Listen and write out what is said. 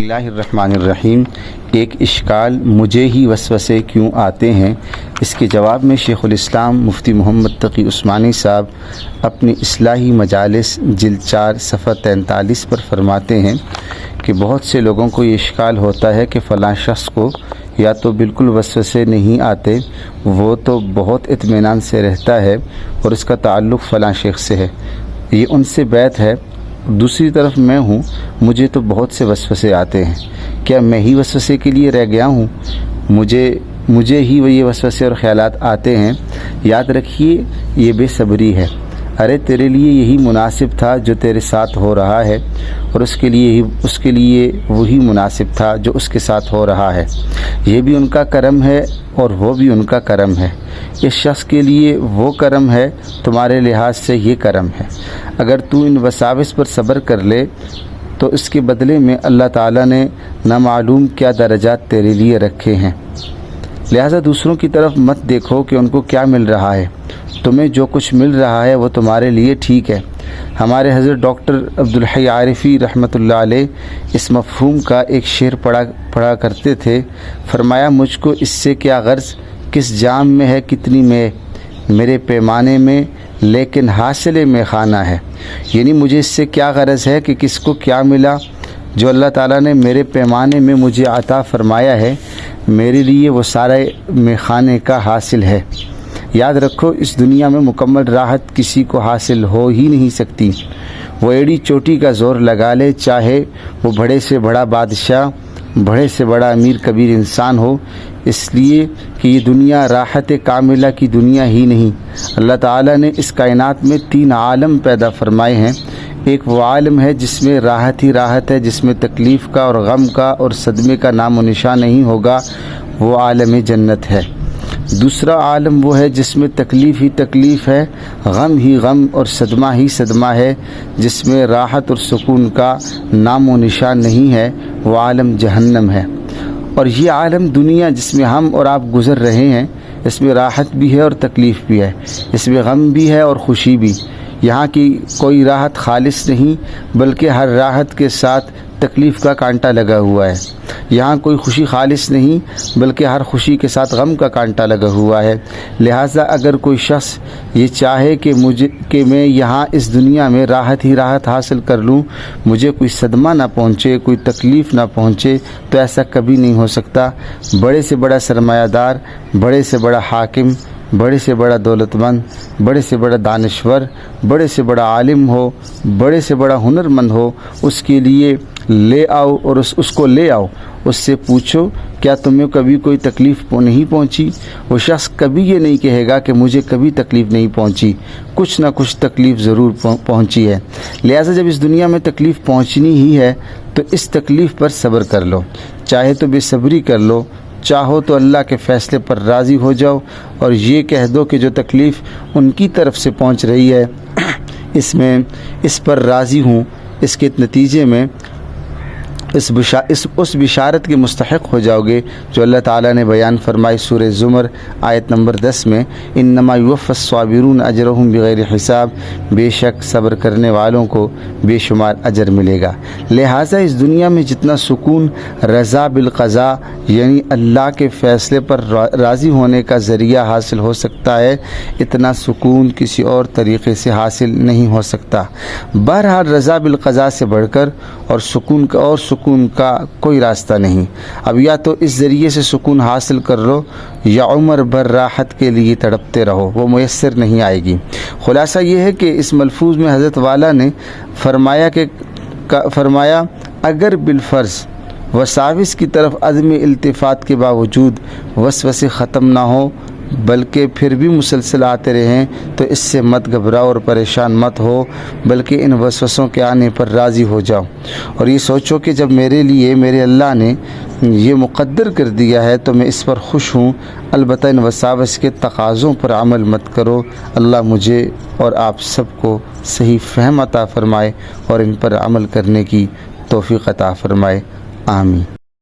اللہ الرحمن الرحیم۔ ایک اشکال مجھے ہی وسوسے کیوں آتے ہیں، اس کے جواب میں شیخ الاسلام مفتی محمد تقی عثمانی صاحب اپنی اصلاحی مجالس جلد 4 صفحہ 43 پر فرماتے ہیں کہ بہت سے لوگوں کو یہ اشکال ہوتا ہے کہ فلاں شخص کو یا تو بالکل وسوسے نہیں آتے، وہ تو بہت اطمینان سے رہتا ہے اور اس کا تعلق فلاں شیخ سے ہے، یہ ان سے بیعت ہے، دوسری طرف میں ہوں، مجھے تو بہت سے وسوسے آتے ہیں، کیا میں ہی وسوسے کے لیے رہ گیا ہوں؟ مجھے ہی یہ وسوسے اور خیالات آتے ہیں۔ یاد رکھیے یہ بے صبری ہے۔ ارے تیرے لیے یہی مناسب تھا جو تیرے ساتھ ہو رہا ہے، اور اس کے لیے وہی مناسب تھا جو اس کے ساتھ ہو رہا ہے۔ یہ بھی ان کا کرم ہے اور وہ بھی ان کا کرم ہے۔ اس شخص کے لیے وہ کرم ہے، تمہارے لحاظ سے یہ کرم ہے۔ اگر تو ان وساوس پر صبر کر لے تو اس کے بدلے میں اللہ تعالیٰ نے نہ معلوم کیا درجات تیرے لیے رکھے ہیں۔ لہٰذا دوسروں کی طرف مت دیکھو کہ ان کو کیا مل رہا ہے، تمہیں جو کچھ مل رہا ہے وہ تمہارے لیے ٹھیک ہے۔ ہمارے حضرت ڈاکٹر عبدالحی عارفی رحمۃ اللہ علیہ اس مفہوم کا ایک شعر پڑھا کرتے تھے۔ فرمایا، مجھ کو اس سے کیا غرض، کس جام میں ہے کتنی میں، میرے پیمانے میں لیکن حاصل میں خانہ ہے۔ یعنی مجھے اس سے کیا غرض ہے کہ کس کو کیا ملا، جو اللہ تعالیٰ نے میرے پیمانے میں مجھے عطا فرمایا ہے، میرے لیے وہ سارے میخانے کا حاصل ہے۔ یاد رکھو اس دنیا میں مکمل راحت کسی کو حاصل ہو ہی نہیں سکتی، وہ ایڑی چوٹی کا زور لگا لے، چاہے وہ بڑے سے بڑا بادشاہ، بڑے سے بڑا امیر کبیر انسان ہو، اس لیے کہ یہ دنیا راحت کاملہ کی دنیا ہی نہیں۔ اللہ تعالیٰ نے اس کائنات میں 3 عالم پیدا فرمائے ہیں۔ ایک وہ عالم ہے جس میں راحت ہی راحت ہے، جس میں تکلیف کا اور غم کا اور صدمے کا نام و نشان نہیں ہوگا، وہ عالم جنت ہے۔ دوسرا عالم وہ ہے جس میں تکلیف ہی تکلیف ہے، غم ہی غم اور صدمہ ہی صدمہ ہے، جس میں راحت اور سکون کا نام و نشان نہیں ہے، وہ عالم جہنم ہے۔ اور یہ عالم دنیا جس میں ہم اور آپ گزر رہے ہیں، اس میں راحت بھی ہے اور تکلیف بھی ہے، اس میں غم بھی ہے اور خوشی بھی۔ یہاں کی کوئی راحت خالص نہیں، بلکہ ہر راحت کے ساتھ تکلیف کا کانٹا لگا ہوا ہے۔ یہاں کوئی خوشی خالص نہیں، بلکہ ہر خوشی کے ساتھ غم کا کانٹا لگا ہوا ہے۔ لہٰذا اگر کوئی شخص یہ چاہے کہ میں یہاں اس دنیا میں راحت ہی راحت حاصل کر لوں، مجھے کوئی صدمہ نہ پہنچے، کوئی تکلیف نہ پہنچے، تو ایسا کبھی نہیں ہو سکتا۔ بڑے سے بڑا سرمایہ دار، بڑے سے بڑا حاکم، بڑے سے بڑا دولت مند، بڑے سے بڑا دانشور، بڑے سے بڑا عالم ہو، بڑے سے بڑا ہنر مند ہو، اس کے لیے لے آؤ اور اس کو لے آؤ، اس سے پوچھو کیا تمہیں کبھی کوئی تکلیف نہیں پہنچی؟ وہ شخص کبھی یہ نہیں کہے گا کہ مجھے کبھی تکلیف نہیں پہنچی، کچھ نہ کچھ تکلیف ضرور پہنچی ہے۔ لہٰذا جب اس دنیا میں تکلیف پہنچنی ہی ہے تو اس تکلیف پر صبر کر لو، چاہے تو بے صبری کر لو، چاہو تو اللہ کے فیصلے پر راضی ہو جاؤ اور یہ کہہ دو کہ جو تکلیف ان کی طرف سے پہنچ رہی ہے اس پر راضی ہوں، اس کے نتیجے میں اس بشارت کے مستحق ہو جاؤ گے جو اللہ تعالیٰ نے بیان فرمائی سورہ زمر آیت نمبر 10 میں، انما یوفی الصابرون اجرہم بغیر حساب، بے شک صبر کرنے والوں کو بے شمار اجر ملے گا۔ لہٰذا اس دنیا میں جتنا سکون رضا بالقضاء یعنی اللہ کے فیصلے پر راضی ہونے کا ذریعہ حاصل ہو سکتا ہے، اتنا سکون کسی اور طریقے سے حاصل نہیں ہو سکتا۔ بہرحال رضا بالقضاء سے بڑھ کر اور سکون کا کوئی راستہ نہیں۔ اب یا تو اس ذریعے سے سکون حاصل کر لو یا عمر بھر راحت کے لیے تڑپتے رہو، وہ میسر نہیں آئے گی۔ خلاصہ یہ ہے کہ اس ملفوظ میں حضرت والا نے فرمایا اگر بالفرض وساوس کی طرف عدم التفات کے باوجود وسوسے ختم نہ ہو بلکہ پھر بھی مسلسل آتے رہیں تو اس سے مت گھبراؤ اور پریشان مت ہو، بلکہ ان وسوسوں کے آنے پر راضی ہو جاؤ اور یہ سوچو کہ جب میرے لیے میرے اللہ نے یہ مقدر کر دیا ہے تو میں اس پر خوش ہوں۔ البتہ ان وساوس کے تقاضوں پر عمل مت کرو۔ اللہ مجھے اور آپ سب کو صحیح فہم عطا فرمائے اور ان پر عمل کرنے کی توفیق عطا فرمائے، آمین۔